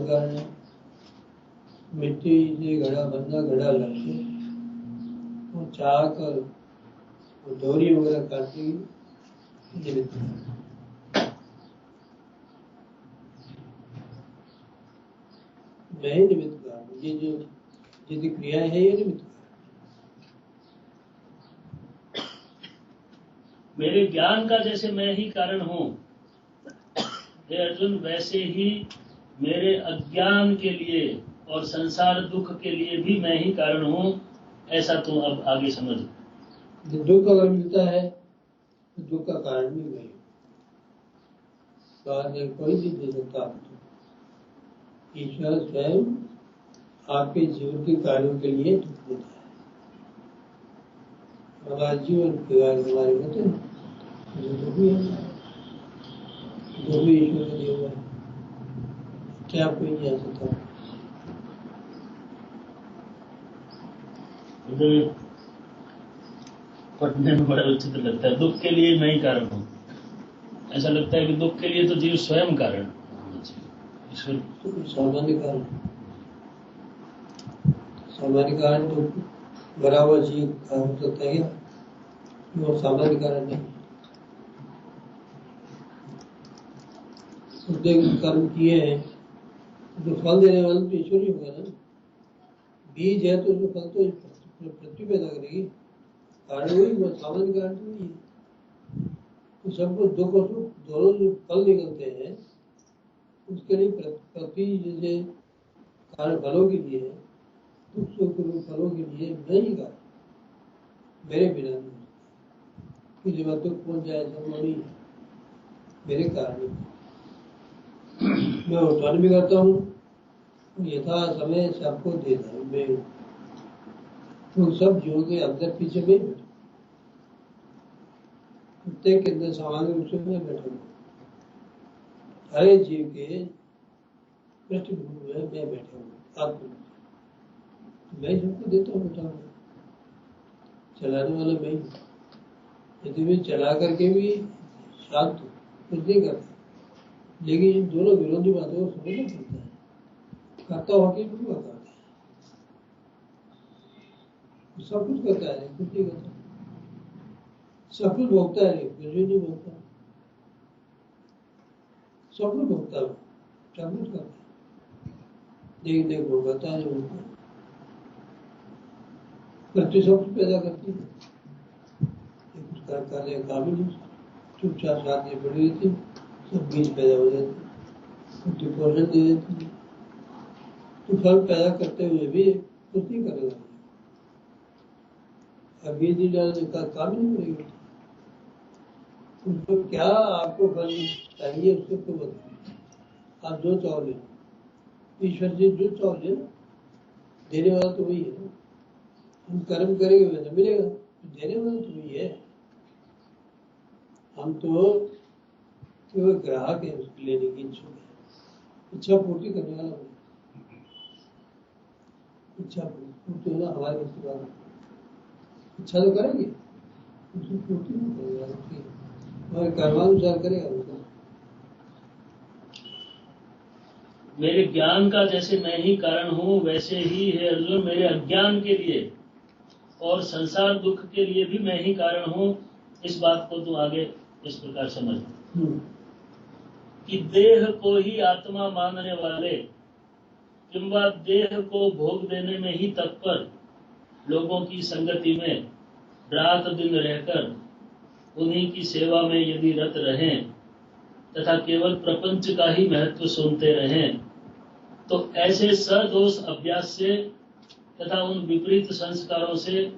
कारण है। मिट्टी से घड़ा बंदा घड़ा लगे और चाह कर डोरी वगैरह काटी निमित्त मैं ही निमित्त कारण। ये जो जितनी क्रियाएं है ये निमित्त कारण। मेरे ज्ञान का जैसे मैं ही कारण हूं, हे अर्जुन, वैसे ही मेरे अज्ञान के लिए और संसार दुख के लिए भी मैं ही कारण हूं। ऐसा तुम अब आगे समझ। दुख अगर मिलता है तो दुख का कारण भी मैं हूं। बाद में कोई भी दे सकता आपको। ईश्वर स्वयं आपके जीवन के कार्यों के लिए दुख देता है। हमारा जीवन के कार्य हमारे होते हैं जो दुख भी है, जो भी ईश्वर ने दिया हुआ है, क्या कोई नहीं आ सकता। पढ़ने में बड़ा उचित लगता है, दुख के लिए मैं ही कारण हूँ। ऐसा लगता है कि दुख के लिए तो जीव स्वयं कारण ईश्वर सामान्य कारण। सामान्य कारण तो बराबर जीव का हो सकता है क्या, वो सामान्य कारण नहीं। उसने कर्म किए हैं तो फल देने वाला तो ईश्वर ही होगा ना। बीज है तो उसमें फल तो पृथ्वी पैदा करेगी। कारण वही, वो सामान्य कारण तो नहीं है। तो सबको दुख और सुख दोनों जो फल निकलते हैं उसके लिए पृथ्वी जैसे कारण फलों के लिए है, दुख सुख फलों के लिए नहीं कारण। मेरे बिना नहीं कि जब दुख पहुंच जाए संभव नहीं है, मेरे कारण मैं उत्पन्न भी करता हूँ, यथा समय सबको देता हूँ मैं। तो सब जीवों के अंदर पीछे में बैठा, प्रत्येक के अंदर सामान्य रूप से मैं बैठा हूँ। हर जीव के पृष्ठभूमि में मैं बैठा हूँ। आपको मैं सबको देता हूँ, बैठा हूँ, चलाने वाला मैं ही। यदि मैं चला करके भी शांत हूँ, कुछ नहीं करता, लेकिन इन दोनों विरोधी बातों को समझना पड़ता है। करता हो कि नहीं करता है, सब कुछ करता है, कुछ नहीं करता। सब कुछ भोगता है, कुछ भी नहीं भोगता। सब कुछ भोगता है, सब कुछ करता है, देख देख भोगता है, भोगता है। पृथ्वी सब कुछ पैदा करती है, कुछ करने का काम ही नहीं। चुपचाप साथ में पड़ी रहती, सब बीज पैदा हो जाते, पृथ्वी पोषण दे देती है। तो फल पैदा करते हुए भी कुछ नहीं करेगा, बीज नहीं डालने का काम नहीं करेगा। उसको क्या आपको फल चाहिए उसको तो बताइए। आप जो चाहो ले, ईश्वर जी जो चाहो ले, देने वाला तो वही है। हम कर्म करेंगे वैसा मिलेगा, देने वाला तो वही है। हम तो केवल ग्राहक है, उसको लेने की इच्छा पूर्ति करने वाला। इच्छा पूर्ति होना हमारे रिश्तेदार, इच्छा तो करेंगे, उसकी पूर्ति नहीं करेगा, उसकी हमारे कर्मानुसार करेगा उसका। मेरे ज्ञान का जैसे मैं ही कारण हूं, वैसे ही है अर्जुन मेरे अज्ञान के लिए और संसार दुख के लिए भी मैं ही कारण हूं। इस बात को तू आगे इस प्रकार समझ कि देह को ही आत्मा मानने वाले किंवा देह को भोग देने में ही तत्पर लोगों की संगति में रात दिन रहकर उन्हीं की सेवा में यदि रत रहें तथा केवल प्रपंच का ही महत्व सुनते रहें, तो ऐसे सदोष अभ्यास से तथा उन विपरीत संस्कारों से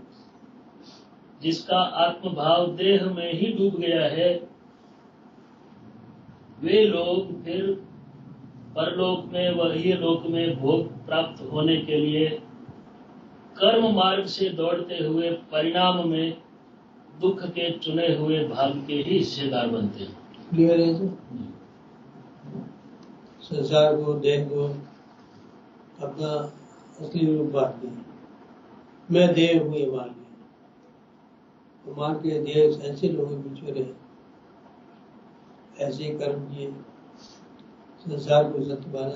जिसका आत्मभाव देह में ही डूब गया है, वे लोग फिर परलोक में व इहलोक में भोग प्राप्त होने के लिए कर्म मार्ग से दौड़ते हुए परिणाम में दुख के चुने हुए भाग के ही हिस्सेदार बनते हैं। क्लियर है तो? संसार को, देह को अपना असली रूप बांट दिया। मैं देह हूँ ये मान लिया, तो मान के देह ऐसे लोगों में छोड़े, ऐसे कर्म किए, संसार को सत्य माना।